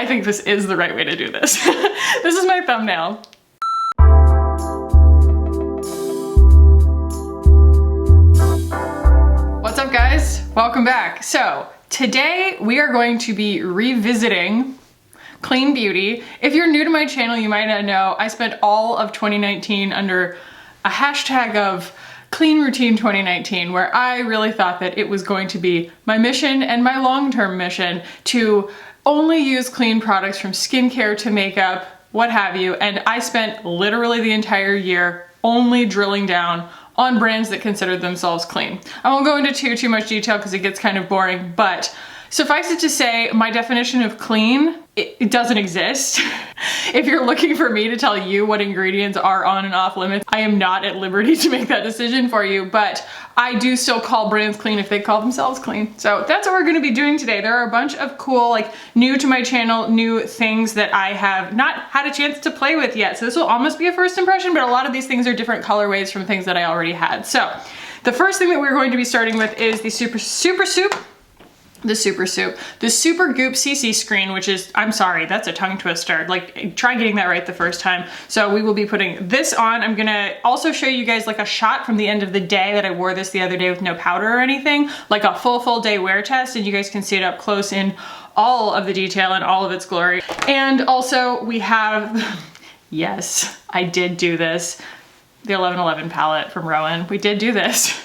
I think this is the right way to do this. This is my thumbnail. What's up, guys? Welcome back. So today we are going to be revisiting clean beauty. If you're new to my channel, you might not know I spent all of 2019 under a hashtag of Clean Routine 2019, where I really thought that it was going to be my mission and my long-term mission to only use clean products, from skincare to makeup, what have you. And I spent literally the entire year only drilling down on brands that considered themselves clean. I won't go into too much detail because it gets kind of boring, but suffice it to say, my definition of clean, it doesn't exist. If you're looking for me to tell you what ingredients are on and off limits, I am not at liberty to make that decision for you, but I do still call brands clean if they call themselves clean. So that's what we're gonna be doing today. There are a bunch of cool, like, new to my channel, new things that I have not had a chance to play with yet. So this will almost be a first impression, but a lot of these things are different colorways from things that I already had. So the first thing that we're going to be starting with is the Supergoop CC screen, which is, I'm sorry, that's a tongue twister. Like, try getting that right the first time. So we will be putting this on. I'm gonna also show you guys like a shot from the end of the day that I wore this the other day with no powder or anything, like a full day wear test, and you guys can see it up close in all of the detail and all of its glory. And also we have, yes, I did do this, the 11/11 palette from ROEN. We did do this.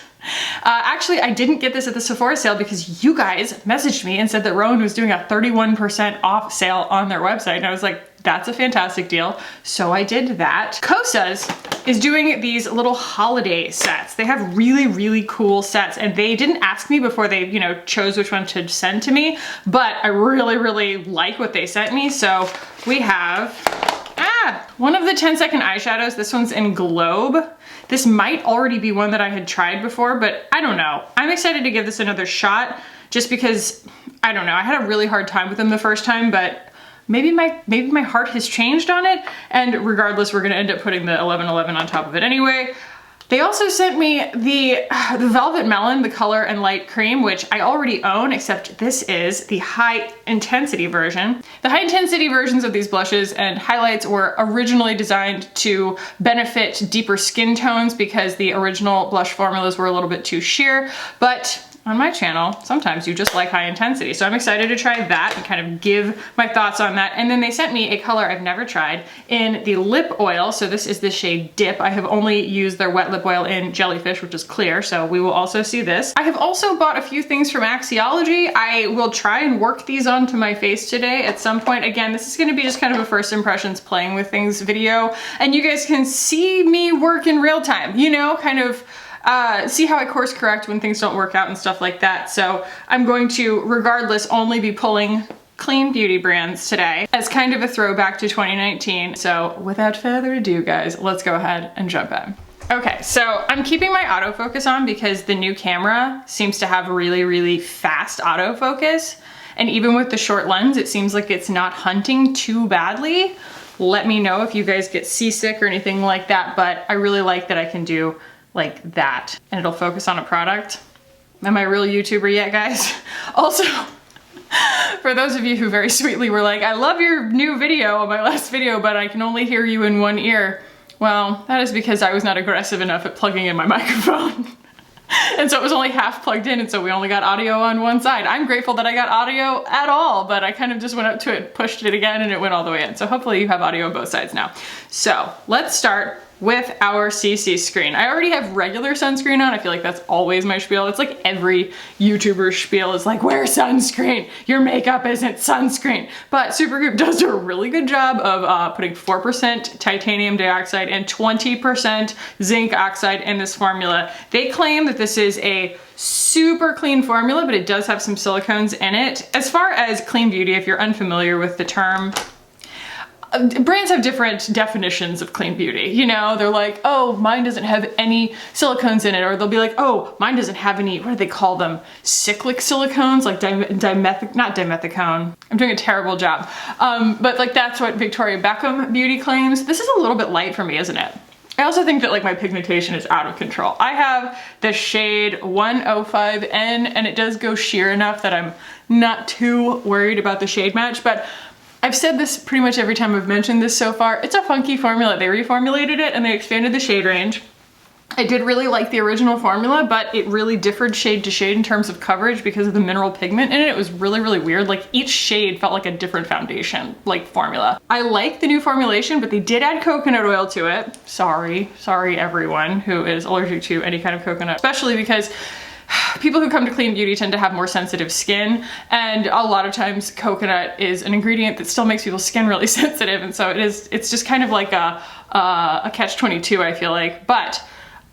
Actually, I didn't get this at the Sephora sale because you guys messaged me and said that ROEN was doing a 31% off sale on their website. And I was like, that's a fantastic deal. So I did that. KOSAS is doing these little holiday sets. They have really cool sets, and they didn't ask me before they, you know, chose which one to send to me, but I really like what they sent me. So we have, one of the 10-second eyeshadows. This one's in Globe. This might already be one that I had tried before, but I don't know. I'm excited to give this another shot just because, I don't know, I had a really hard time with them the first time, but maybe my heart has changed on it. And regardless, we're gonna end up putting the 11/11 on top of it anyway. They also sent me the Velvet Melon, the color and light cream, which I already own, except this is the high intensity version. The high intensity versions of these blushes and highlights were originally designed to benefit deeper skin tones because the original blush formulas were a little bit too sheer, but on my channel, sometimes you just like high intensity. So I'm excited to try that and kind of give my thoughts on that. And then they sent me a color I've never tried in the lip oil. So this is the shade Dip. I have only used their wet lip oil in Jellyfish, which is clear. So we will also see this. I have also bought a few things from Axiology. I will try and work these onto my face today at some point. Again, this is gonna be just kind of a first impressions playing with things video. And you guys can see me work in real time, you know, kind of see how I course correct when things don't work out and stuff like that. So I'm going to, regardless, only be pulling clean beauty brands today as kind of a throwback to 2019. So without further ado, guys, let's go ahead and jump in. Okay, so I'm keeping my autofocus on because the new camera seems to have really fast autofocus. And even with the short lens, it seems like it's not hunting too badly. Let me know if you guys get seasick or anything like that, but I really like that I can do like that, and it'll focus on a product. Am I a real YouTuber yet, guys? Also, for those of you who very sweetly were like, I love your new video on my last video, but I can only hear you in one ear. Well, that is because I was not aggressive enough at plugging in my microphone. And so it was only half plugged in, and so we only got audio on one side. I'm grateful that I got audio at all, but I kind of just went up to it, pushed it again, and it went all the way in. So hopefully you have audio on both sides now. So let's start with our CC screen. I already have regular sunscreen on. I feel like that's always my spiel. It's like every YouTuber spiel is like, wear sunscreen. Your makeup isn't sunscreen. But Supergoop does do a really good job of putting 4% titanium dioxide and 20% zinc oxide in this formula. They claim that this is a super clean formula, but it does have some silicones in it. As far as clean beauty, if you're unfamiliar with the term, brands have different definitions of clean beauty. You know, they're like, oh, mine doesn't have any silicones in it. Or they'll be like, oh, mine doesn't have any, what do they call them? Cyclic silicones, like not dimethicone. I'm doing a terrible job. But like that's what Victoria Beckham Beauty claims. This is a little bit light for me, isn't it? I also think that like my pigmentation is out of control. I have the shade 105N and it does go sheer enough that I'm not too worried about the shade match, but I've said this pretty much every time I've mentioned this so far. It's a funky formula. They reformulated it and they expanded the shade range. I did really like the original formula, but it really differed shade to shade in terms of coverage because of the mineral pigment in it. It was really, really weird. Like each shade felt like a different foundation, like formula. I like the new formulation, but they did add coconut oil to it. Sorry everyone who is allergic to any kind of coconut, especially because people who come to clean beauty tend to have more sensitive skin, and a lot of times coconut is an ingredient that still makes people's skin really sensitive, and so it's just kind of like a catch-22, I feel like. But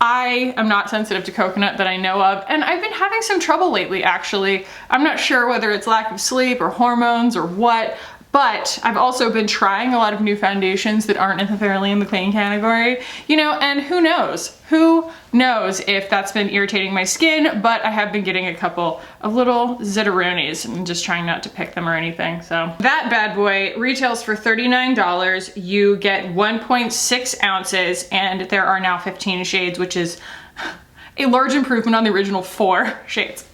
I am not sensitive to coconut that I know of, and I've been having some trouble lately, actually. I'm not sure whether it's lack of sleep or hormones or what, but I've also been trying a lot of new foundations that aren't necessarily in the clean category, you know, and who knows? Who knows if that's been irritating my skin, but I have been getting a couple of little zitteroonies and just trying not to pick them or anything. So that bad boy retails for $39. You get 1.6 ounces and there are now 15 shades, which is a large improvement on the original 4 shades.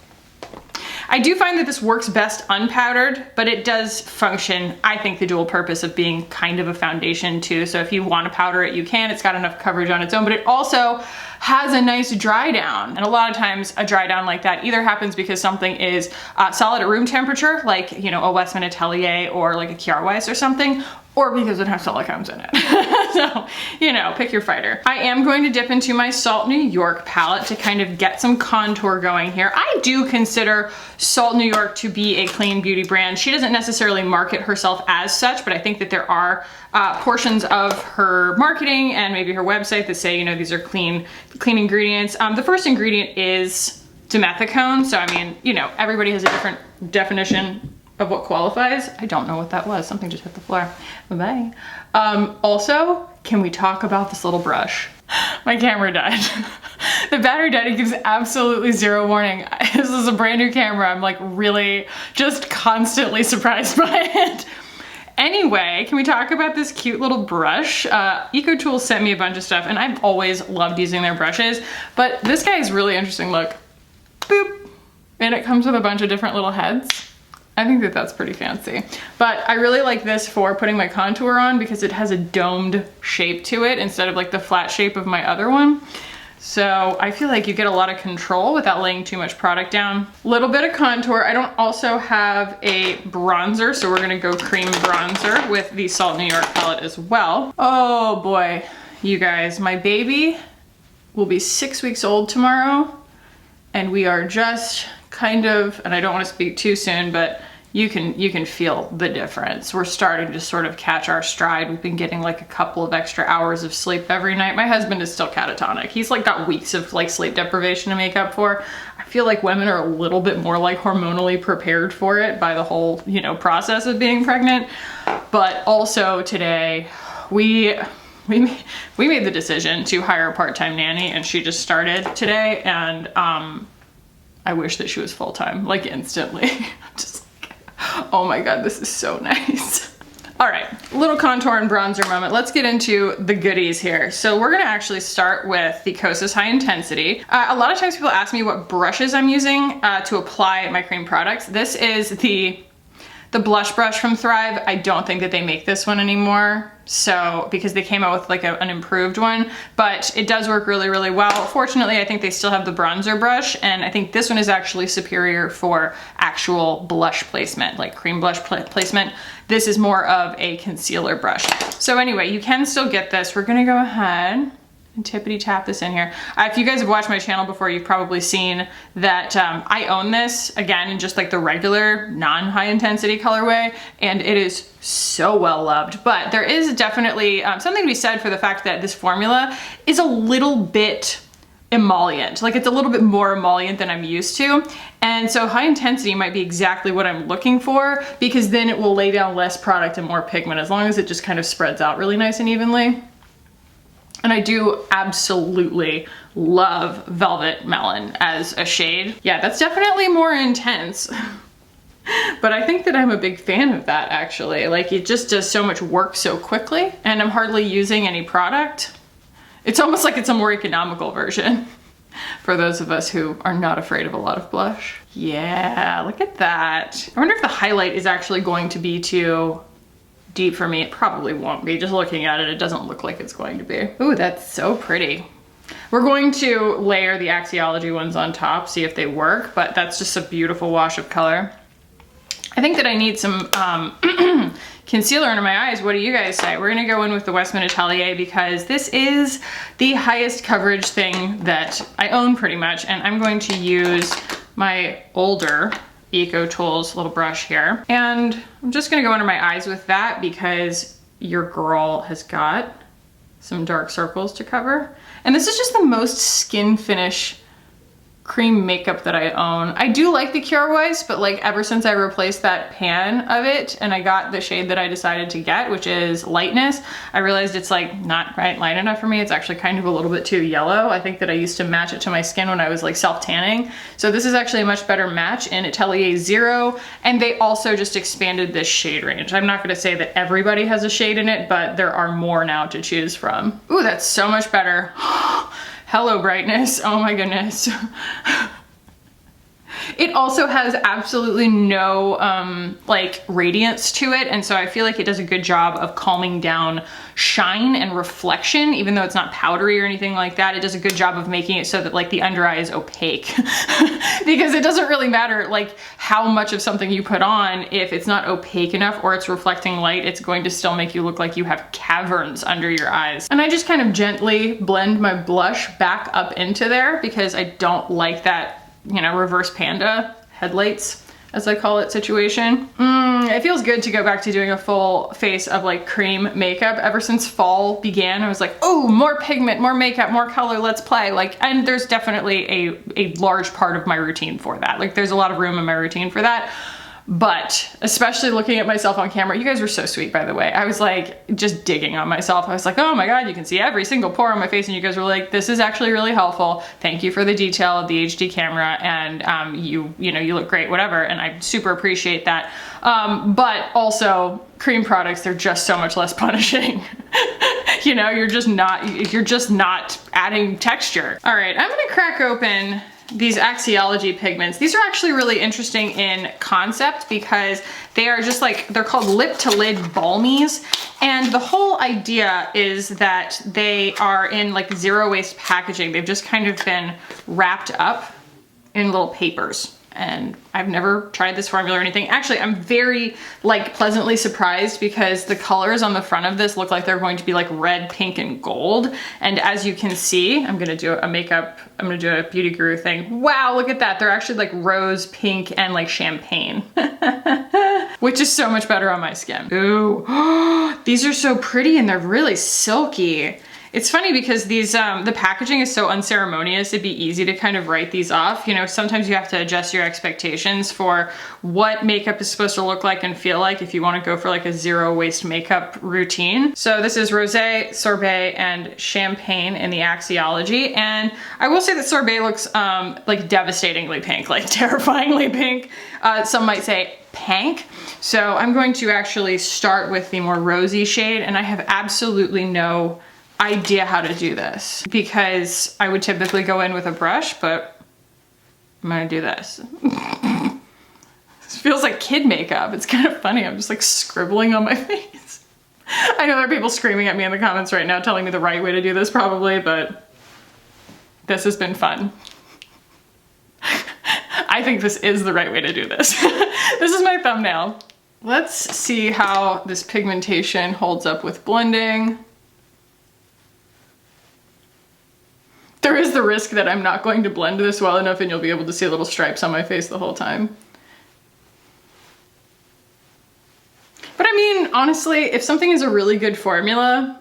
I do find that this works best unpowdered, but it does function, I think, the dual purpose of being kind of a foundation too. So if you want to powder it, you can. It's got enough coverage on its own, but it also has a nice dry down. And a lot of times a dry down like that either happens because something is solid at room temperature, like, you know, a Westman Atelier or like a Kiara Weiss or something, or because it has silicones in it. So, you know, pick your fighter. I am going to dip into my Salt New York palette to kind of get some contour going here. I do consider Salt New York to be a clean beauty brand. She doesn't necessarily market herself as such, but I think that there are portions of her marketing and maybe her website that say, you know, these are clean ingredients. The first ingredient is dimethicone. So, I mean, you know, everybody has a different definition of what qualifies. I don't know what that was. Something just hit the floor. Bye-bye. Also, can we talk about this little brush? My camera died. The battery died. It gives absolutely zero warning. This is a brand new camera. I'm like really just constantly surprised by it. Anyway, can we talk about this cute little brush? EcoTools sent me a bunch of stuff and I've always loved using their brushes, but this guy is really interesting. Look, boop. And it comes with a bunch of different little heads. I think that that's pretty fancy. But I really like this for putting my contour on because it has a domed shape to it instead of like the flat shape of my other one. So I feel like you get a lot of control without laying too much product down. Little bit of contour. I don't also have a bronzer, so we're gonna go cream bronzer with the Salt New York palette as well. Oh boy, you guys, my baby will be 6 weeks old tomorrow, and we are just kind of, and I don't want to speak too soon, but you can feel the difference. We're starting to sort of catch our stride. We've been getting like a couple of extra hours of sleep every night. My husband is still catatonic. He's like got weeks of like sleep deprivation to make up for. I feel like women are a little bit more like hormonally prepared for it by the whole, you know, process of being pregnant. But also today we made the decision to hire a part-time nanny, and she just started today, and I wish that she was full-time, like instantly. Just like, oh my God, this is so nice. All right, little contour and bronzer moment. Let's get into the goodies here. So we're gonna actually start with the KOSAS High Intensity. A lot of times people ask me what brushes I'm using to apply my cream products. This is the blush brush from Thrive. I don't think that they make this one anymore, so because they came out with like an improved one, but it does work really, really well. Fortunately, I think they still have the bronzer brush, and I think this one is actually superior for actual blush placement, like cream blush placement. This is more of a concealer brush. So anyway, you can still get this. We're gonna go ahead and tippity tap this in here. If you guys have watched my channel before, you've probably seen that I own this, again, in just like the regular non-high intensity colorway, and it is so well loved. But there is definitely something to be said for the fact that this formula is a little bit emollient. Like it's a little bit more emollient than I'm used to. And so high intensity might be exactly what I'm looking for, because then it will lay down less product and more pigment, as long as it just kind of spreads out really nice and evenly. And I do absolutely love Velvet Melon as a shade. Yeah, that's definitely more intense. But I think that I'm a big fan of that, actually. Like, it just does so much work so quickly, and I'm hardly using any product. It's almost like it's a more economical version for those of us who are not afraid of a lot of blush. Yeah, look at that. I wonder if the highlight is actually going to be to deep for me. It probably won't be. Just looking at it, it doesn't look like it's going to be. Ooh, that's so pretty. We're going to layer the Axiology ones on top, see if they work, but that's just a beautiful wash of color. I think that I need some concealer under my eyes. What do you guys say? We're gonna go in with the Westman Atelier because this is the highest coverage thing that I own pretty much, and I'm going to use my older Eco Tools little brush here. And I'm just gonna go under my eyes with that because your girl has got some dark circles to cover. And this is just the most skin finish cream makeup that I own. I do like the Cure Voice, but like ever since I replaced that pan of it and I got the shade that I decided to get, which is Lightness, I realized it's like not quite light enough for me. It's actually kind of a little bit too yellow. I think that I used to match it to my skin when I was like self-tanning. So this is actually a much better match in Atelier Zero. And they also just expanded this shade range. I'm not gonna say that everybody has a shade in it, but there are more now to choose from. Ooh, that's so much better. Hello brightness, oh my goodness. It also has absolutely no like radiance to it, and so I feel like it does a good job of calming down shine and reflection, even though it's not powdery or anything like that. It does a good job of making it so that like the under eye is opaque because it doesn't really matter like how much of something you put on. If it's not opaque enough or it's reflecting light, it's going to still make you look like you have caverns under your eyes. And I just kind of gently blend my blush back up into there because I don't like that, you know, reverse panda headlights, as I call it, situation. It feels good to go back to doing a full face of like cream makeup. Ever since fall began, I was like, oh, more pigment, more makeup, more color, let's play. Like, and there's definitely a large part of my routine for that. Like there's a lot of room in my routine for that. But especially looking at myself on camera, you guys were so sweet, by the way. I was like just digging on myself. I was like, oh my God, you can see every single pore on my face. And you guys were like, this is actually really helpful. Thank you for the detail of the HD camera. And you know, you look great, whatever. And I super appreciate that. But also cream products, they're just so much less punishing. You know, you're just not adding texture. All right, I'm gonna crack open these Axiology pigments. These are actually really interesting in concept because they are just like, they're called lip to lid balmies. And the whole idea is that they are in like zero waste packaging. They've just kind of been wrapped up in little papers. And I've never tried this formula or anything. Actually, I'm very like pleasantly surprised because the colors on the front of this look like they're going to be like red, pink, and gold. And as you can see, I'm gonna do a beauty guru thing. Wow, look at that. They're actually like rose, pink, and like champagne, which is so much better on my skin. Ooh, these are so pretty and they're really silky. It's funny because these, the packaging is so unceremonious, it'd be easy to kind of write these off. You know, sometimes you have to adjust your expectations for what makeup is supposed to look like and feel like if you want to go for like a zero waste makeup routine. So this is Rosé, Sorbet, and Champagne in the Axiology. And I will say that Sorbet looks like devastatingly pink, like terrifyingly pink. Some might say pank. So I'm going to actually start with the more rosy shade, and I have absolutely no idea how to do this because I would typically go in with a brush, but I'm gonna do this. This feels like kid makeup. It's kind of funny. I'm just like scribbling on my face. I know there are people screaming at me in the comments right now telling me the right way to do this probably, but this has been fun. I think this is the right way to do this. This is my thumbnail. Let's see how this pigmentation holds up with blending. There is the risk that I'm not going to blend this well enough and you'll be able to see little stripes on my face the whole time. But I mean, honestly, if something is a really good formula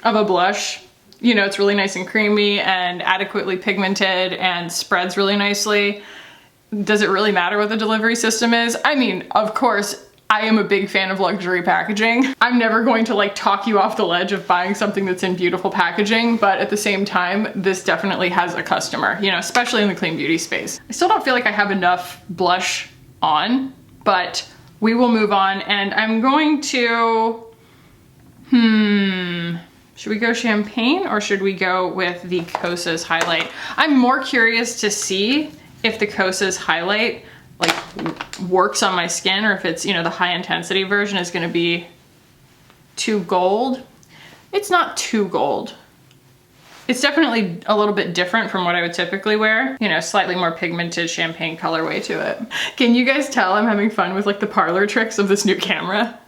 of a blush, you know, it's really nice and creamy and adequately pigmented and spreads really nicely, does it really matter what the delivery system is? I mean, of course, I am a big fan of luxury packaging. I'm never going to like talk you off the ledge of buying something that's in beautiful packaging, but at the same time, this definitely has a customer, you know, especially in the clean beauty space. I still don't feel like I have enough blush on, but we will move on, and I'm going to, should we go Champagne or should we go with the KOSAS highlight? I'm more curious to see if the KOSAS highlight like works on my skin or if it's, you know, the high intensity version is going to be too gold. It's not too gold. It's definitely a little bit different from what I would typically wear. You know, slightly more pigmented champagne colorway to it. Can you guys tell I'm having fun with like the parlor tricks of this new camera?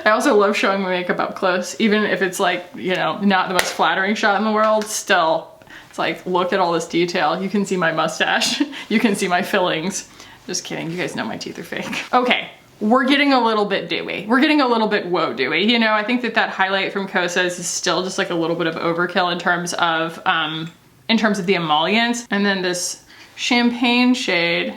I also love showing my makeup up close, even if it's like, you know, not the most flattering shot in the world, still, it's like, look at all this detail. You can see my mustache. You can see my fillings. Just kidding, you guys know my teeth are fake. Okay. We're getting a little bit dewy. We're getting a little bit whoa dewy. You know, I think that highlight from KOSAS is still just like a little bit of overkill in terms of the emollients. And then this champagne shade.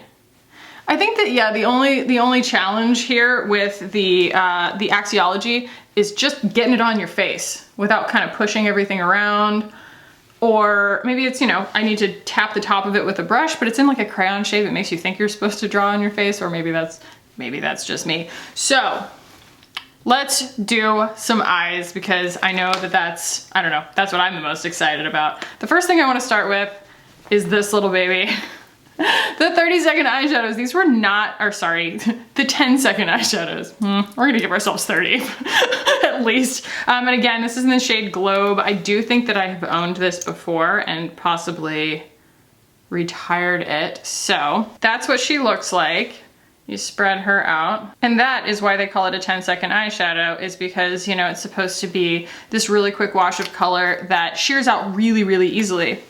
I think that, yeah, the only challenge here with the axiology is just getting it on your face without kind of pushing everything around. Or maybe it's, you know, I need to tap the top of it with a brush, but it's in like a crayon shape. It makes you think you're supposed to draw on your face, or maybe that's just me. So let's do some eyes, because I know that that's what I'm the most excited about. The first thing I want to start with is this little baby. The 30-second eyeshadows. These were not, or sorry, the 10-second eyeshadows. We're gonna give ourselves 30 at least. And again, this is in the shade Globe. I do think that I have owned this before and possibly retired it. So that's what she looks like. You spread her out. And that is why they call it a 10-second eyeshadow, is because, you know, it's supposed to be this really quick wash of color that shears out really, really easily. It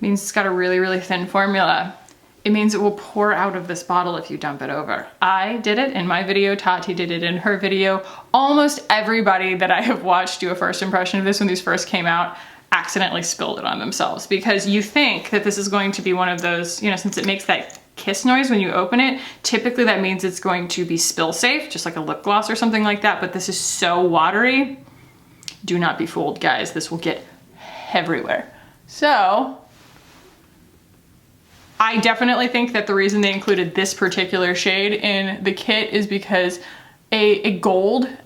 means it's got a really, really thin formula. It means it will pour out of this bottle if you dump it over. I did it in my video, Tati did it in her video. Almost everybody that I have watched do a first impression of this when these first came out accidentally spilled it on themselves, because you think that this is going to be one of those, you know, since it makes that kiss noise when you open it, typically that means it's going to be spill safe, just like a lip gloss or something like that, but this is so watery. Do not be fooled, guys. This will get everywhere. So I definitely think that the reason they included this particular shade in the kit is because a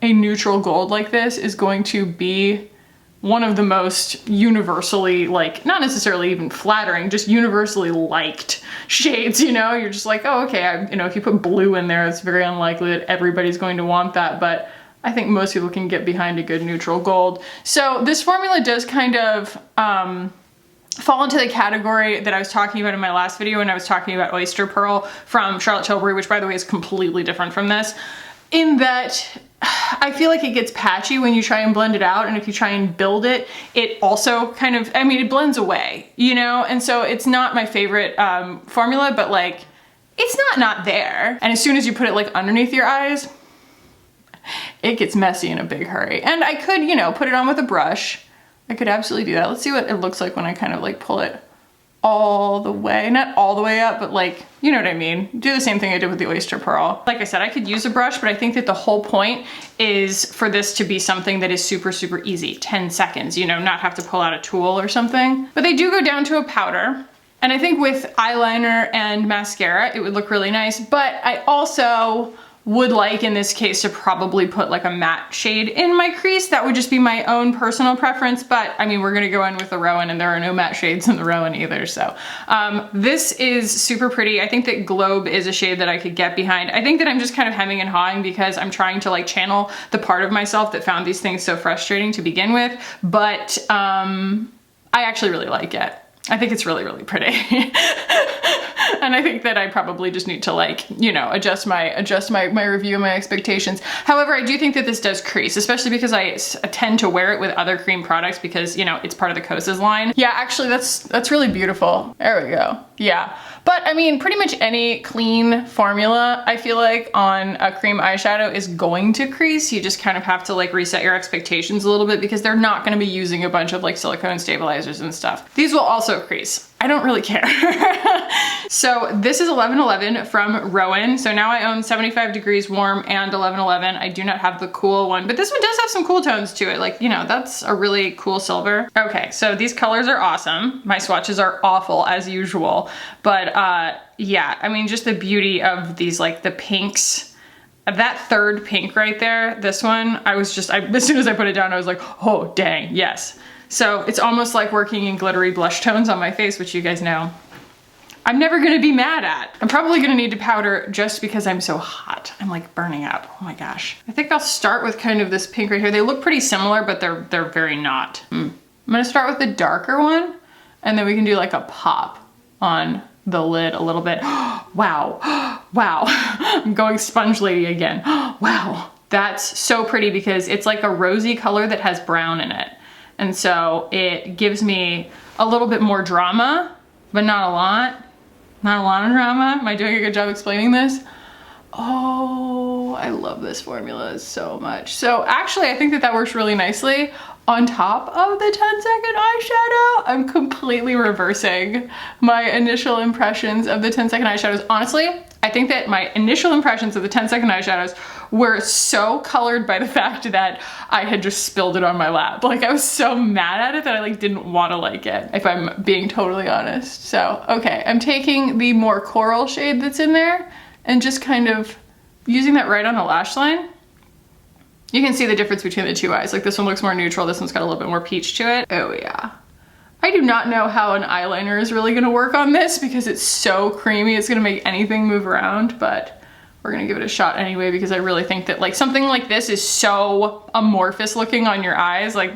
neutral gold like this is going to be one of the most universally, like, not necessarily even flattering, just universally liked shades, you know? You're just like, oh, okay, you know, if you put blue in there, it's very unlikely that everybody's going to want that, but I think most people can get behind a good neutral gold. So this formula does kind of fall into the category that I was talking about in my last video when I was talking about Oyster Pearl from Charlotte Tilbury, which by the way is completely different from this, in that I feel like it gets patchy when you try and blend it out, and if you try and build it, it also kind of, I mean, it blends away, you know? And so it's not my favorite formula, but like, it's not there. And as soon as you put it like underneath your eyes, it gets messy in a big hurry. And I could, you know, put it on with a brush. I could absolutely do that. Let's see what it looks like when I kind of like pull it all the way, not all the way up, but like, you know what I mean? Do the same thing I did with the Oyster Pearl. Like I said, I could use a brush, but I think that the whole point is for this to be something that is super, super easy. 10 seconds, you know, not have to pull out a tool or something. But they do go down to a powder. And I think with eyeliner and mascara, it would look really nice. But I also would like in this case to probably put like a matte shade in my crease. That would just be my own personal preference, but I mean, we're gonna go in with the ROEN and there are no matte shades in the ROEN either, so. This is super pretty. I think that Globe is a shade that I could get behind. I think that I'm just kind of hemming and hawing because I'm trying to like channel the part of myself that found these things so frustrating to begin with, but I actually really like it. I think it's really, really pretty. And I think that I probably just need to like, you know, adjust my review and my expectations. However, I do think that this does crease, especially because I tend to wear it with other cream products because, you know, it's part of the KOSAS line. Yeah, actually that's really beautiful. There we go. Yeah. But I mean, pretty much any clean formula, I feel like on a cream eyeshadow is going to crease. You just kind of have to like reset your expectations a little bit because they're not going to be using a bunch of like silicone stabilizers and stuff. These will also crease. I don't really care. So this is 1111 from ROEN. So now I own 75 Degrees Warm and 1111. I do not have the cool one, but this one does have some cool tones to it. Like, you know, that's a really cool silver. Okay, so these colors are awesome. My swatches are awful as usual, but yeah, I mean, just the beauty of these, like the pinks. That third pink right there, this one, as soon as I put it down, I was like, oh, dang, yes. So it's almost like working in glittery blush tones on my face, which you guys know I'm never gonna be mad at. I'm probably gonna need to powder just because I'm so hot. I'm like burning up, oh my gosh. I think I'll start with kind of this pink right here. They look pretty similar, but they're very not. I'm gonna start with the darker one, and then we can do like a pop on the lid a little bit. Wow, wow. I'm going sponge lady again. Wow, that's so pretty because it's like a rosy color that has brown in it. And so it gives me a little bit more drama, but not a lot. Not a lot of drama. Am I doing a good job explaining this? Oh, I love this formula so much. So actually, I think that works really nicely on top of the 10-second eyeshadow. I'm completely reversing my initial impressions of the 10-second eyeshadows. Honestly, I think that my initial impressions of the 10-second eyeshadows were so colored by the fact that I had just spilled it on my lap. Like I was so mad at it that I like didn't want to like it, if I'm being totally honest. So, okay, I'm taking the more coral shade that's in there and just kind of using that right on the lash line. You can see the difference between the two eyes. Like this one looks more neutral, this one's got a little bit more peach to it. Oh yeah. I do not know how an eyeliner is really gonna work on this because it's so creamy, it's gonna make anything move around, but we're gonna give it a shot anyway because I really think that like something like this is so amorphous looking on your eyes. Like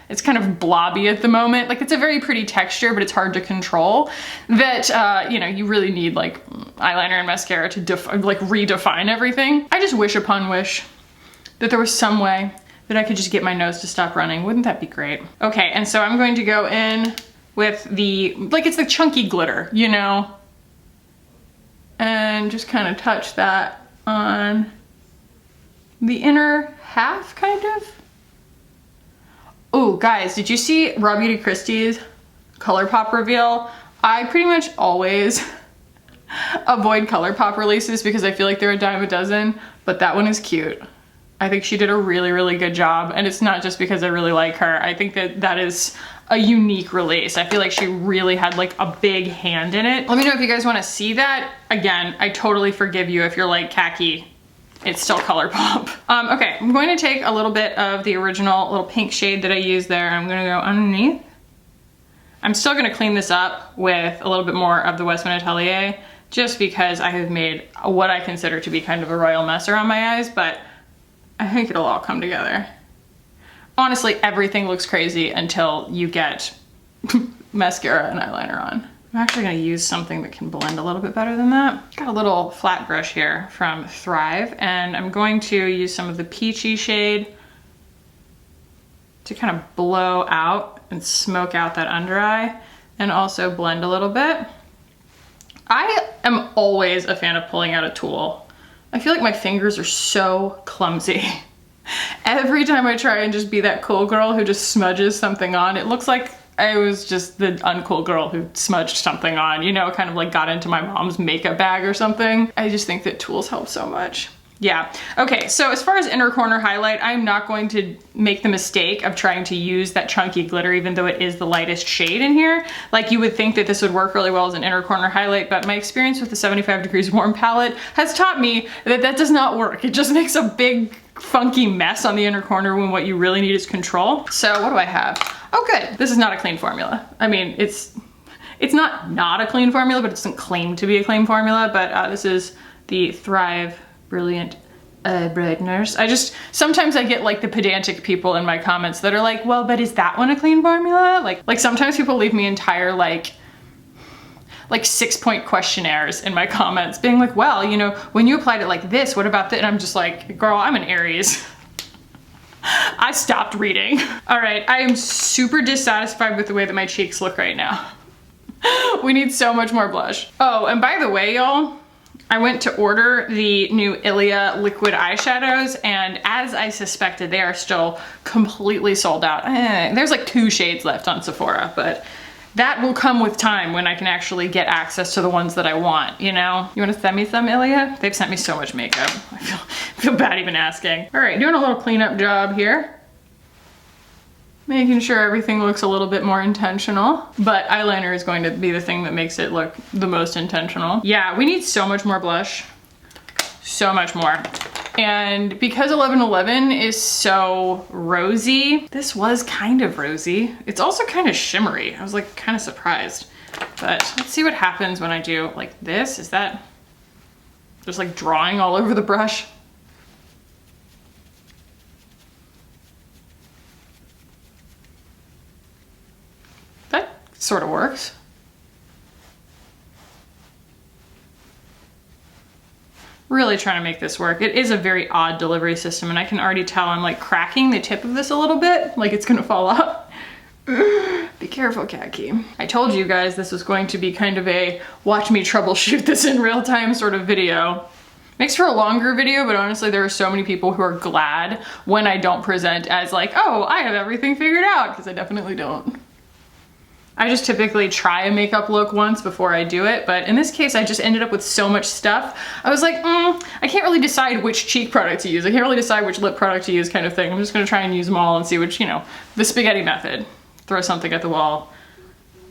it's kind of blobby at the moment. Like it's a very pretty texture, but it's hard to control. That, you know, you really need like eyeliner and mascara to redefine everything. I just wish upon wish that there was some way that I could just get my nose to stop running. Wouldn't that be great? Okay, and so I'm going to go in with the, like it's the chunky glitter, you know? And just kind of touch that on the inner half, kind of. Oh, guys, did you see Raw Beauty Christie's ColourPop reveal? I pretty much always avoid ColourPop releases because I feel like they're a dime a dozen, but that one is cute. I think she did a really, really good job, and it's not just because I really like her. I think that is a unique release. I feel like she really had like a big hand in it. Let me know if you guys want to see that. Again, I totally forgive you if you're like, Khaki, it's still ColourPop. Okay, I'm going to take a little bit of the original little pink shade that I used there. I'm gonna go underneath. I'm still gonna clean this up with a little bit more of the Westman Atelier just because I have made what I consider to be kind of a royal mess around my eyes, but I think it'll all come together. Honestly, everything looks crazy until you get mascara and eyeliner on. I'm actually gonna use something that can blend a little bit better than that. Got a little flat brush here from Thrive, and I'm going to use some of the peachy shade to kind of blow out and smoke out that under eye, and also blend a little bit. I am always a fan of pulling out a tool. I feel like my fingers are so clumsy. Every time I try and just be that cool girl who just smudges something on, it looks like I was just the uncool girl who smudged something on, you know, kind of like got into my mom's makeup bag or something. I just think that tools help so much. Yeah, okay, so as far as inner corner highlight, I'm not going to make the mistake of trying to use that chunky glitter even though it is the lightest shade in here. Like you would think that this would work really well as an inner corner highlight, but my experience with the 75 Degrees Warm palette has taught me that that does not work. It just makes a big funky mess on the inner corner when what you really need is control. So what do I have? Oh good, this is not a clean formula. I mean, it's not a clean formula, but it doesn't claim to be a clean formula, but this is the Thrive Brilliant brighteners. Sometimes I get like the pedantic people in my comments that are like, well, but is that one a clean formula? Like sometimes people leave me entire like 6-point questionnaires in my comments being like, well, you know, when you applied it like this, what about that? And I'm just like, girl, I'm an Aries. I stopped reading. All right, I am super dissatisfied with the way that my cheeks look right now. We need so much more blush. Oh, and by the way, y'all, I went to order the new Ilia liquid eyeshadows, and as I suspected, they are still completely sold out. There's like 2 shades left on Sephora, but that will come with time when I can actually get access to the ones that I want, you know? You wanna send me some, Ilia? They've sent me so much makeup. I feel bad even asking. All right, doing a little cleanup job here. Making sure everything looks a little bit more intentional, but eyeliner is going to be the thing that makes it look the most intentional. Yeah, we need so much more blush, so much more. And because 1111 is so rosy, this was kind of rosy. It's also kind of shimmery. I was like kind of surprised. But let's see what happens when I do like this. Is that just like drawing all over the brush? That sort of works. Really trying to make this work. It is a very odd delivery system, and I can already tell I'm like cracking the tip of this a little bit, like it's gonna fall off. Be careful, cat key. I told you guys this was going to be kind of a watch me troubleshoot this in real time sort of video. Makes for a longer video, but honestly there are so many people who are glad when I don't present as like, oh, I have everything figured out, because I definitely don't. I just typically try a makeup look once before I do it, but in this case I just ended up with so much stuff. I was like, I can't really decide which cheek product to use. I can't really decide which lip product to use kind of thing. I'm just gonna try and use them all and see which, you know, the spaghetti method. Throw something at the wall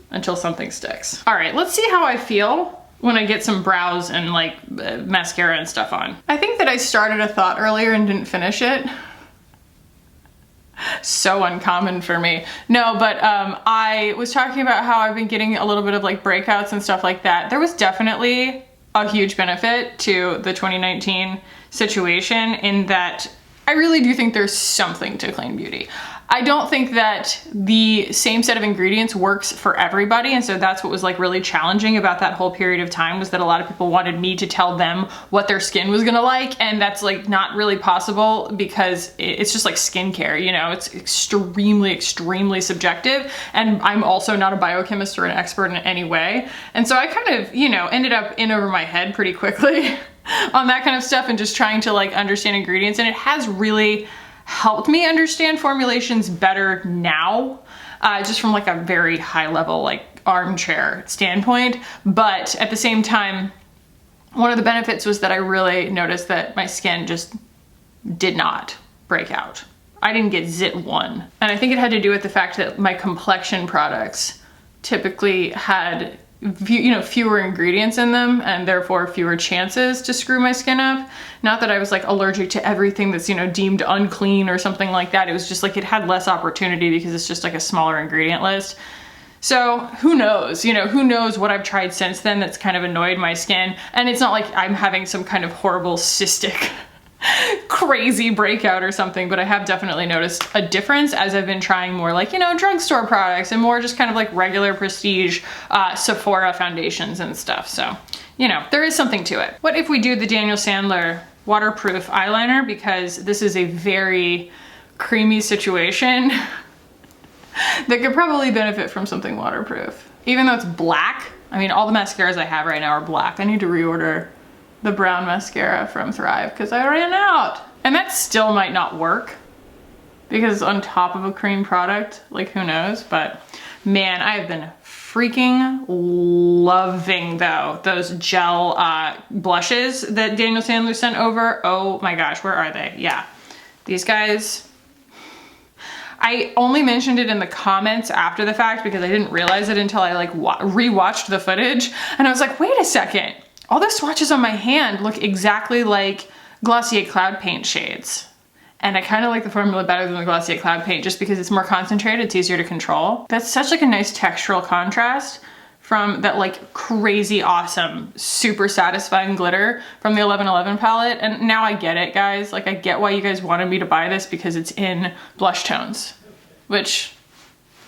until something sticks. All right, let's see how I feel when I get some brows and like mascara and stuff on. I think that I started a thought earlier and didn't finish it. So uncommon for me. No, but I was talking about how I've been getting a little bit of like breakouts and stuff like that. There was definitely a huge benefit to the 2019 situation in that I really do think there's something to clean beauty. I don't think that the same set of ingredients works for everybody, and so that's what was like really challenging about that whole period of time, was that a lot of people wanted me to tell them what their skin was gonna like, and that's like not really possible because it's just like skincare, you know, it's extremely subjective, and I'm also not a biochemist or an expert in any way, and so I kind of, you know, ended up in over my head pretty quickly on that kind of stuff and just trying to like understand ingredients, and it has really helped me understand formulations better now, just from like a very high level, like armchair standpoint. But at the same time, one of the benefits was that I really noticed that my skin just did not break out. I didn't get zit one. And I think it had to do with the fact that my complexion products typically had fewer ingredients in them, and therefore fewer chances to screw my skin up. Not that I was like allergic to everything that's, you know, deemed unclean or something like that. It was just like it had less opportunity because it's just like a smaller ingredient list. So who knows, you know, who knows what I've tried since then that's kind of annoyed my skin. And it's not like I'm having some kind of horrible cystic crazy breakout or something, but I have definitely noticed a difference as I've been trying more like, you know, drugstore products and more just kind of like regular prestige Sephora foundations and stuff. So, you know, there is something to it. What if we do the Daniel Sandler waterproof eyeliner, because this is a very creamy situation that could probably benefit from something waterproof. Even though it's black, I mean, all the mascaras I have right now are black. I need to reorder the brown mascara from Thrive because I ran out. And that still might not work because it's on top of a cream product, like who knows, but man, I have been freaking loving though those gel blushes that Daniel Sandler sent over. Oh my gosh, where are they? Yeah, these guys. I only mentioned it in the comments after the fact because I didn't realize it until I like rewatched the footage, and I was like, wait a second. All the swatches on my hand look exactly like Glossier Cloud Paint shades. And I kind of like the formula better than the Glossier Cloud Paint just because it's more concentrated, it's easier to control. That's such like a nice textural contrast from that like crazy awesome, super satisfying glitter from the 1111 palette. And now I get it, guys. Like I get why you guys wanted me to buy this because it's in blush tones, which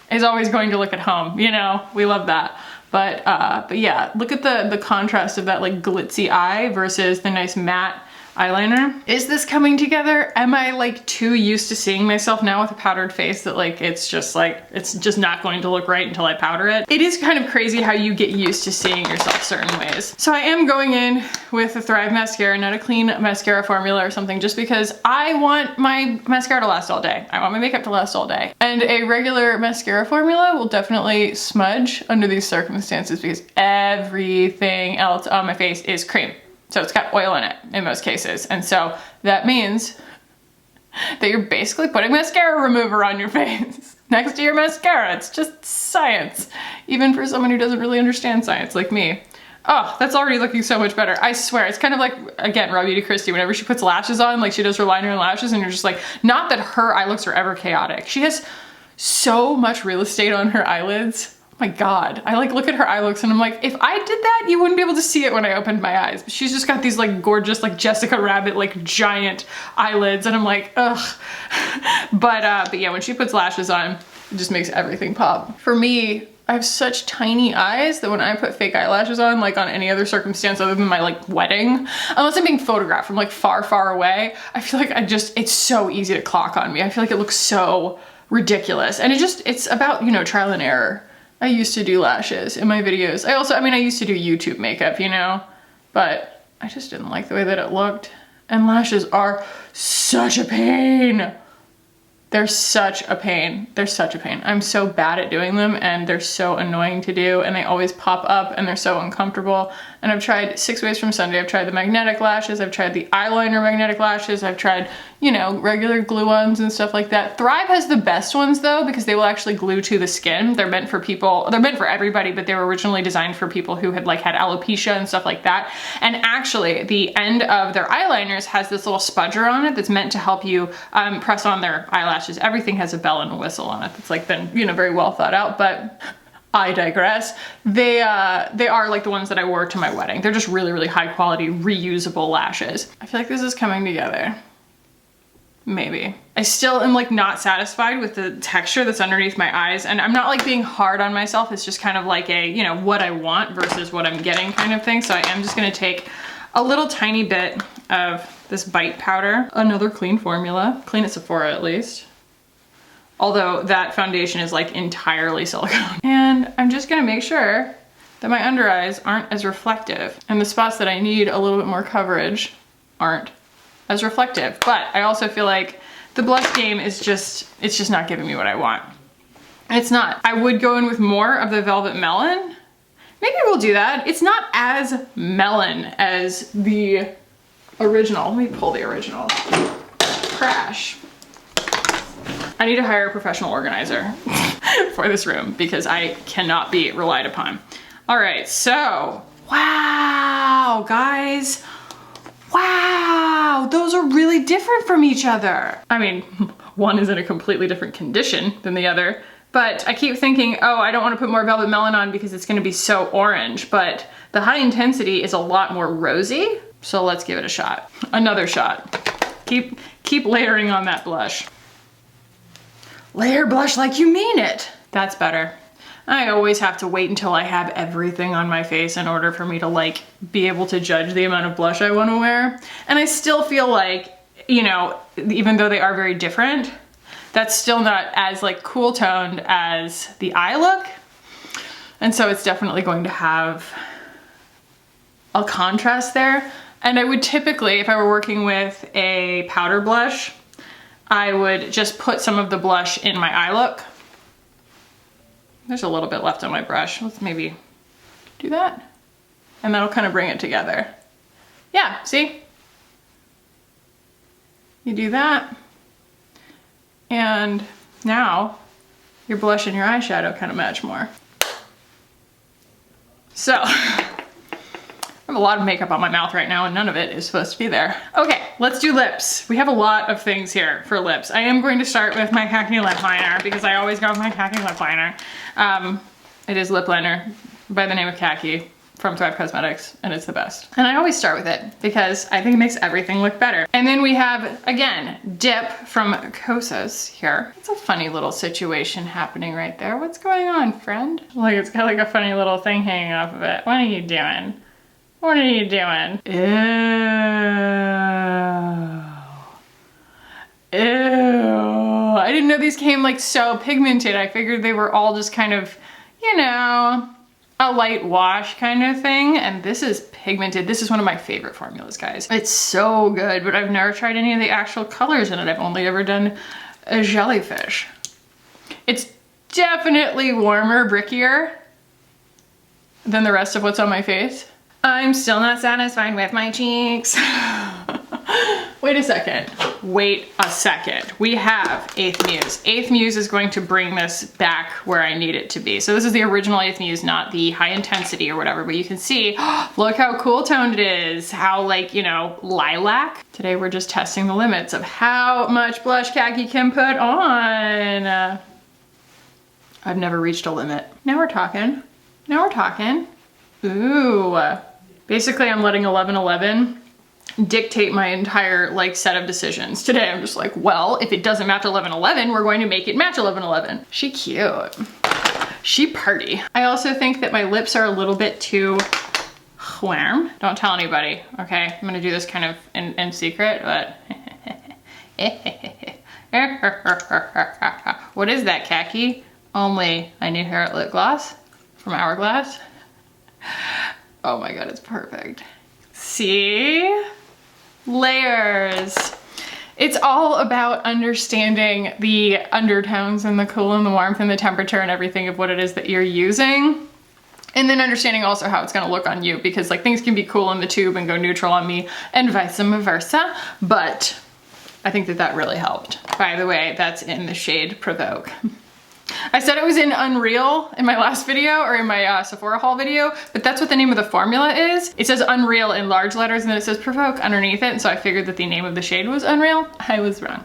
is always going to look at home, you know, we love that. But yeah, look at the contrast of that like glitzy eye versus the nice matte eyeliner. Is this coming together? Am I like too used to seeing myself now with a powdered face that like it's just not going to look right until I powder it? It is kind of crazy how you get used to seeing yourself certain ways. So I am going in with a Thrive mascara, not a clean mascara formula or something, just because I want my mascara to last all day. I want my makeup to last all day. And a regular mascara formula will definitely smudge under these circumstances because everything else on my face is cream. So it's got oil in it in most cases. And so that means that you're basically putting mascara remover on your face next to your mascara. It's just science, even for someone who doesn't really understand science like me. Oh, that's already looking so much better. I swear, it's kind of like, again, Raw Beauty Christie, whenever she puts lashes on, like she does her liner and lashes, and you're just like, not that her eye looks are ever chaotic. She has so much real estate on her eyelids. my God. I like look at her eye looks and I'm like, if I did that, you wouldn't be able to see it when I opened my eyes. But she's just got these like gorgeous, like Jessica Rabbit, like giant eyelids. And I'm like, ugh. But yeah, when she puts lashes on, it just makes everything pop. For me, I have such tiny eyes that when I put fake eyelashes on, like on any other circumstance other than my like wedding, unless I'm being photographed from like far, far away, I feel like it's so easy to clock on me. I feel like it looks so ridiculous. And it's about, you know, trial and error. I used to do lashes in my videos. I used to do YouTube makeup, you know, but I just didn't like the way that it looked. And lashes are such a pain. They're such a pain. They're such a pain. I'm so bad at doing them and they're so annoying to do and they always pop up and they're so uncomfortable. And I've tried 6 Ways from Sunday. I've tried the magnetic lashes. I've tried the eyeliner magnetic lashes. I've tried, you know, regular glue ones and stuff like that. Thrive has the best ones though, because they will actually glue to the skin. They're meant for people, they're meant for everybody, but they were originally designed for people who had like had alopecia and stuff like that. And actually the end of their eyeliners has this little spudger on it that's meant to help you press on their eyelashes. Everything has a bell and a whistle on it. That's like been, you know, very well thought out, but I digress. They are like the ones that I wore to my wedding. They're just really, really high quality, reusable lashes. I feel like this is coming together. Maybe. I still am like not satisfied with the texture that's underneath my eyes, and I'm not like being hard on myself. It's just kind of like a, you know, what I want versus what I'm getting kind of thing. So I am just gonna take a little tiny bit of this bite powder, another clean formula, clean at Sephora at least. Although that foundation is like entirely silicone. And I'm just gonna make sure that my under eyes aren't as reflective and the spots that I need a little bit more coverage aren't as reflective. But I also feel like the blush game is just, it's just not giving me what I want. It's not. I would go in with more of the Velvet Melon. Maybe we'll do that. It's not as melon as the original. Let me pull the original. Crash. I need to hire a professional organizer for this room because I cannot be relied upon. All right, so, wow, guys. Wow, those are really different from each other. I mean, one is in a completely different condition than the other, but I keep thinking, oh, I don't want to put more Velvet Melon on because it's gonna be so orange, but the high intensity is a lot more rosy, so let's give it a shot. Another shot. Keep layering on that blush. Layer blush like you mean it. That's better. I always have to wait until I have everything on my face in order for me to like be able to judge the amount of blush I want to wear. And I still feel like, you know, even though they are very different, that's still not as like cool toned as the eye look. And so it's definitely going to have a contrast there. And I would typically, if I were working with a powder blush, I would just put some of the blush in my eye look. There's a little bit left on my brush. Let's maybe do that. And that'll kind of bring it together. Yeah, see? You do that. And now your blush and your eyeshadow kind of match more. So, I have a lot of makeup on my mouth right now and none of it is supposed to be there. Okay, let's do lips. We have a lot of things here for lips. I am going to start with my Khaki lip liner because I always go with my Khaki lip liner. It is lip liner by the name of Khaki from Thrive Cosmetics and it's the best. And I always start with it because I think it makes everything look better. And then we have, again, Dip from KOSAS here. It's a funny little situation happening right there. What's going on, friend? Like it's got like a funny little thing hanging off of it. What are you doing? What are you doing? Ew. Ew. I didn't know these came like so pigmented. I figured they were all just kind of, you know, a light wash kind of thing. And this is pigmented. This is one of my favorite formulas, guys. It's so good, but I've never tried any of the actual colors in it. I've only ever done a jellyfish. It's definitely warmer, brickier than the rest of what's on my face. I'm still not satisfied with my cheeks. Wait a second. Wait a second. We have 8th Muse. 8th Muse is going to bring this back where I need it to be. So this is the original 8th Muse, not the high intensity or whatever, but you can see, look how cool toned it is. How like, you know, lilac. Today we're just testing the limits of how much blush Khaki can put on. I've never reached a limit. Now we're talking. Now we're talking. Ooh. Basically, I'm letting 1111 dictate my entire like set of decisions. Today, I'm just like, well, if it doesn't match 1111, we're going to make it match 1111. She cute. She party. I also think that my lips are a little bit too warm. Don't tell anybody, okay? I'm gonna do this kind of in secret, but what is that, khaki? Only I need hair lip gloss from Hourglass. Oh my God, it's perfect. See? Layers. It's all about understanding the undertones and the cool and the warmth and the temperature and everything of what it is that you're using. And then understanding also how it's gonna look on you, because like things can be cool in the tube and go neutral on me and vice versa. But I think that that really helped. By the way, that's in the shade Provoke. I said it was in Unreal in my last video, or in my Sephora haul video, but that's what the name of the formula is. It says Unreal in large letters and then it says Provoke underneath it, and so I figured that the name of the shade was Unreal. I was wrong.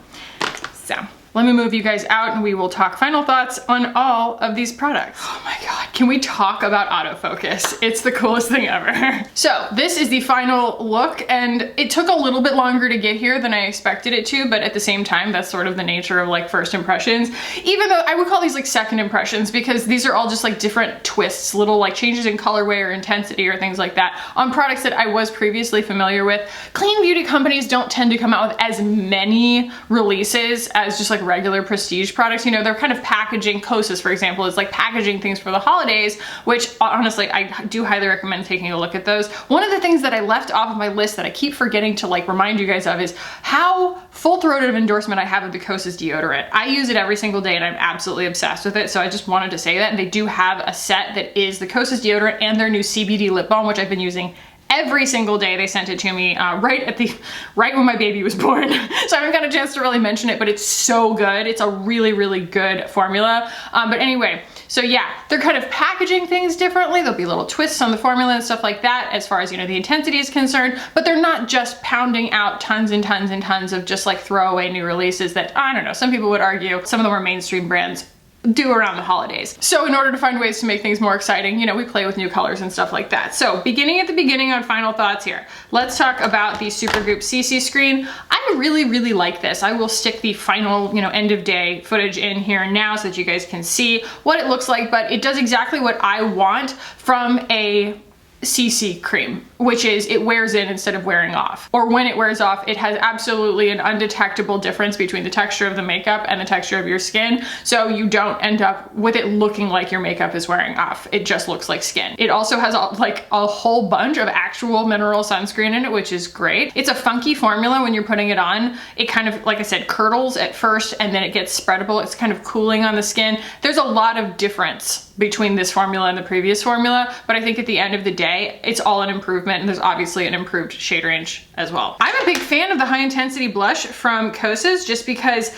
So let me move you guys out and we will talk final thoughts on all of these products. Oh my God, can we talk about autofocus? It's the coolest thing ever. So this is the final look, and it took a little bit longer to get here than I expected it to, but at the same time, that's sort of the nature of like first impressions. Even though I would call these like second impressions, because these are all just like different twists, little like changes in colorway or intensity or things like that on products that I was previously familiar with. Clean beauty companies don't tend to come out with as many releases as just like regular prestige products. You know, they're kind of packaging, KOSAS for example is like packaging things for the holidays, which honestly I do highly recommend taking a look at those. One of the things that I left off of my list that I keep forgetting to like remind you guys of is how full-throated of endorsement I have of the KOSAS deodorant. I use it every single day and I'm absolutely obsessed with it, so I just wanted to say that. And they do have a set that is the KOSAS deodorant and their new CBD lip balm, which I've been using every single day. They sent it to me right when my baby was born. So I haven't got a chance to really mention it, but it's so good. It's a really, really good formula. But anyway, so yeah, they're kind of packaging things differently. There'll be little twists on the formula and stuff like that as far as, you know, the intensity is concerned, but they're not just pounding out tons and tons and tons of just like throwaway new releases that, I don't know, some people would argue some of them are mainstream brands do around the holidays. So in order to find ways to make things more exciting, you know, we play with new colors and stuff like that. So beginning at the beginning on final thoughts here, let's talk about the Supergoop CC screen. I really, really like this. I will stick the final, you know, end of day footage in here now so that you guys can see what it looks like, but it does exactly what I want from a CC cream, which is it wears in instead of wearing off. Or when it wears off, it has absolutely an undetectable difference between the texture of the makeup and the texture of your skin. So you don't end up with it looking like your makeup is wearing off. It just looks like skin. It also has like a whole bunch of actual mineral sunscreen in it, which is great. It's a funky formula when you're putting it on. It kind of, like I said, curdles at first and then it gets spreadable. It's kind of cooling on the skin. There's a lot of difference between this formula and the previous formula, but I think at the end of the day, it's all an improvement, and there's obviously an improved shade range as well. I'm a big fan of the high intensity blush from KOSAS just because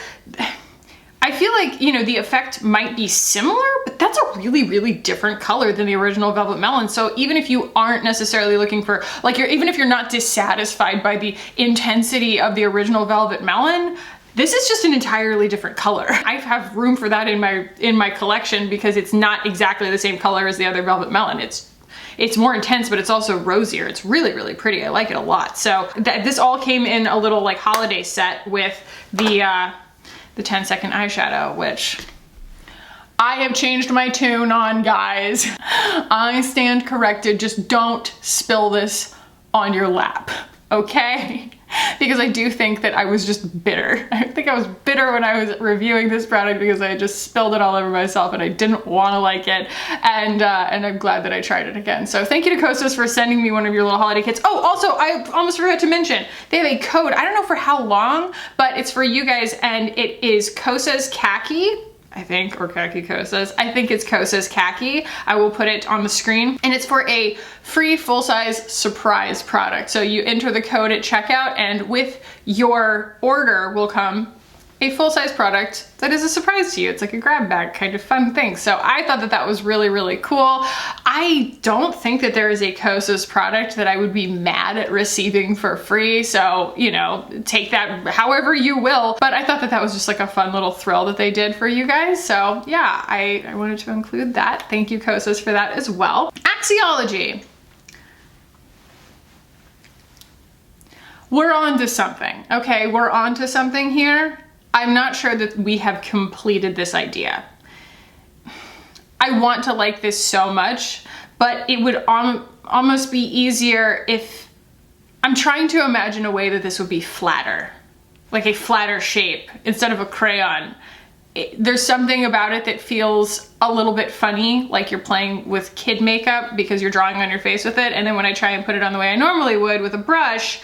I feel like, you know, the effect might be similar, but that's a really, really different color than the original Velvet Melon. So even if you aren't necessarily looking for, like, even if you're not dissatisfied by the intensity of the original Velvet Melon, this is just an entirely different color. I have room for that in my collection because it's not exactly the same color as the other Velvet Melon. It's more intense, but it's also rosier. It's really, really pretty. I like it a lot. So this all came in a little like holiday set with the 10-second eyeshadow, which I have changed my tune on, guys. I stand corrected. Just don't spill this on your lap, okay? Because I do think that I was just bitter. I think I was bitter when I was reviewing this product because I just spilled it all over myself and I didn't want to like it. And I'm glad that I tried it again. So thank you to KOSAS for sending me one of your little holiday kits. Oh, also, I almost forgot to mention, they have a code. I don't know for how long, but it's for you guys, and it is KOSAS Khaki, I think, or Khaki KOSAS. I think it's KOSAS Khaki. I will put it on the screen, and it's for a free full-size surprise product. So you enter the code at checkout, and with your order will come a full-size product that is a surprise to you. It's like a grab bag kind of fun thing. So I thought that that was really, really cool. I don't think that there is a KOSAS product that I would be mad at receiving for free. So, you know, take that however you will. But I thought that that was just like a fun little thrill that they did for you guys. So yeah, I wanted to include that. Thank you, KOSAS, for that as well. Axiology. We're on to something, okay? We're on to something here. I'm not sure that we have completed this idea. I want to like this so much, but it would almost be easier if I'm trying to imagine a way that this would be flatter, like a flatter shape instead of a crayon. There's something about it that feels a little bit funny, like you're playing with kid makeup because you're drawing on your face with it. And then when I try and put it on the way I normally would with a brush,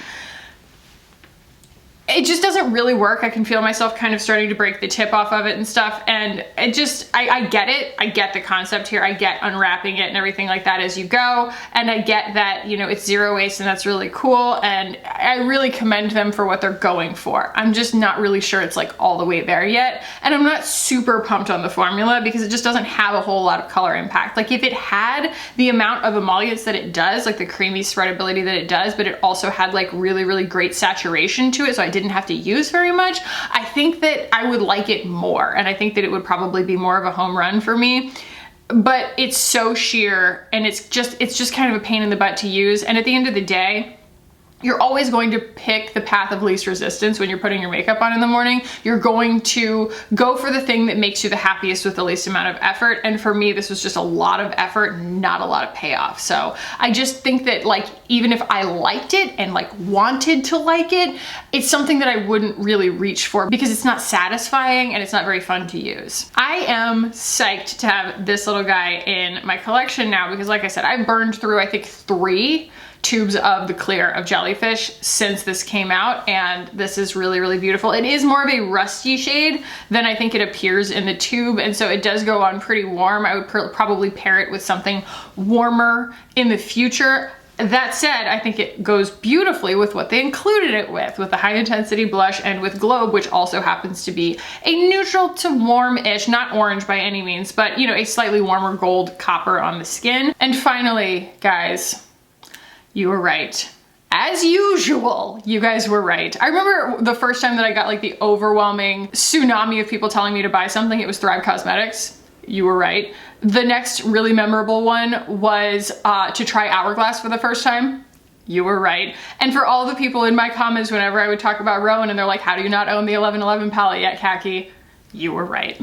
it just doesn't really work. I can feel myself kind of starting to break the tip off of it and stuff. And it just, I get it. I get the concept here. I get unwrapping it and everything like that as you go. And I get that, you know, it's zero waste and that's really cool. And I really commend them for what they're going for. I'm just not really sure it's like all the way there yet. And I'm not super pumped on the formula because it just doesn't have a whole lot of color impact. Like if it had the amount of emollients that it does, like the creamy spreadability that it does, but it also had like really, really great saturation to it. So I didn't have to use very much. I think that I would like it more. And I think that it would probably be more of a home run for me, but it's so sheer and it's just kind of a pain in the butt to use. And at the end of the day, you're always going to pick the path of least resistance when you're putting your makeup on in the morning. You're going to go for the thing that makes you the happiest with the least amount of effort. And for me, this was just a lot of effort, not a lot of payoff. So I just think that like, even if I liked it and like wanted to like it, it's something that I wouldn't really reach for because it's not satisfying and it's not very fun to use. I am psyched to have this little guy in my collection now because like I said, I've burned through, I think 3 tubes of the clear of Jellyfish since this came out, and this is really, really beautiful. It is more of a rusty shade than I think it appears in the tube, and so it does go on pretty warm. I would probably pair it with something warmer in the future. That said, I think it goes beautifully with what they included it with the high intensity blush and with Globe, which also happens to be a neutral to warm-ish, not orange by any means, but you know, a slightly warmer gold copper on the skin. And finally, guys, you were right. As usual, you guys were right. I remember the first time that I got like the overwhelming tsunami of people telling me to buy something, it was Thrive Cosmetics. You were right. The next really memorable one was to try Hourglass for the first time. You were right. And for all the people in my comments whenever I would talk about ROEN and they're like, how do you not own the 1111 palette yet, Khaki? You were right.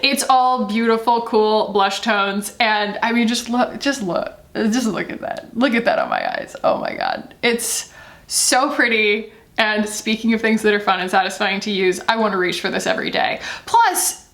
It's all beautiful, cool blush tones. And I mean, just look at that. Look at that on my eyes. Oh my God. It's so pretty. And speaking of things that are fun and satisfying to use, I want to reach for this every day. Plus,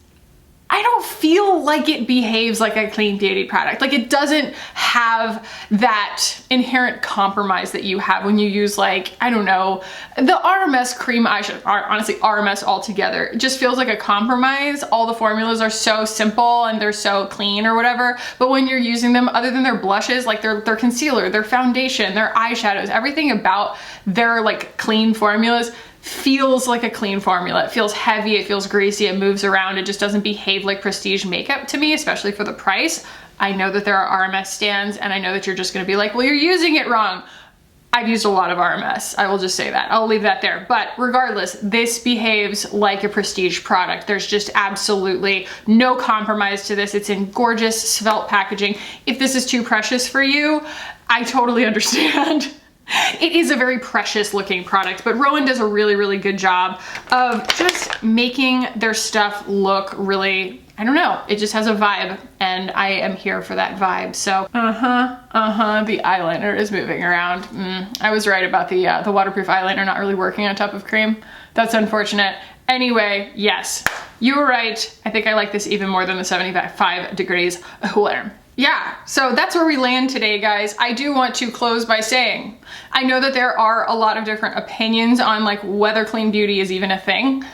I don't feel like it behaves like a clean beauty product. Like it doesn't have that inherent compromise that you have when you use like, I don't know, the RMS cream eyeshadow, honestly RMS altogether. It just feels like a compromise. All the formulas are so simple and they're so clean or whatever. But when you're using them, other than their blushes, like their concealer, their foundation, their eyeshadows, everything about their like clean formulas feels like a clean formula. It feels heavy, it feels greasy, it moves around, it just doesn't behave like prestige makeup to me, especially for the price. I know that there are RMS stands and I know that you're just gonna be like, well, you're using it wrong. I've used a lot of RMS, I will just say that. I'll leave that there. But regardless, this behaves like a prestige product. There's just absolutely no compromise to this. It's in gorgeous svelte packaging. If this is too precious for you, I totally understand. It is a very precious looking product, but ROEN does a really, really good job of just making their stuff look really, I don't know, it just has a vibe and I am here for that vibe. So, the eyeliner is moving around. I was right about the waterproof eyeliner not really working on top of cream. That's unfortunate. Anyway, yes, you were right. I think I like this even more than the 75 degrees warm. Yeah, so that's where we land today, guys. I do want to close by saying, I know that there are a lot of different opinions on like whether clean beauty is even a thing.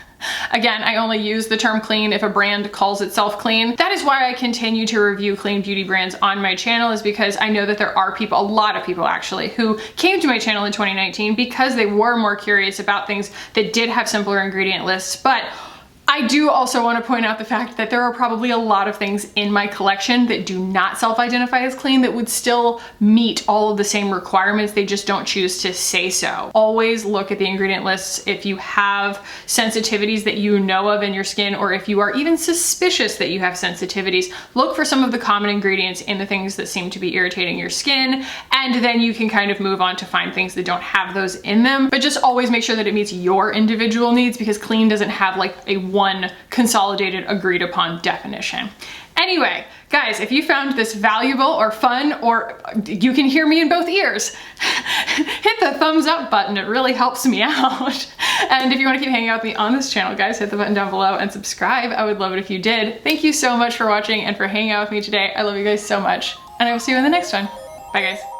Again, I only use the term clean if a brand calls itself clean. That is why I continue to review clean beauty brands on my channel, is because I know that there are people, a lot of people actually, who came to my channel in 2019 because they were more curious about things that did have simpler ingredient lists. But I do also want to point out the fact that there are probably a lot of things in my collection that do not self-identify as clean that would still meet all of the same requirements. They just don't choose to say so. Always look at the ingredient lists if you have sensitivities that you know of in your skin, or if you are even suspicious that you have sensitivities. Look for some of the common ingredients in the things that seem to be irritating your skin, and then you can kind of move on to find things that don't have those in them. But just always make sure that it meets your individual needs, because clean doesn't have like a one consolidated agreed upon definition. Anyway, guys, if you found this valuable or fun, or you can hear me in both ears, hit the thumbs up button. It really helps me out. And if you want to keep hanging out with me on this channel, guys, hit the button down below and subscribe. I would love it if you did. Thank you so much for watching and for hanging out with me today. I love you guys so much, and I will see you in the next one. Bye, guys.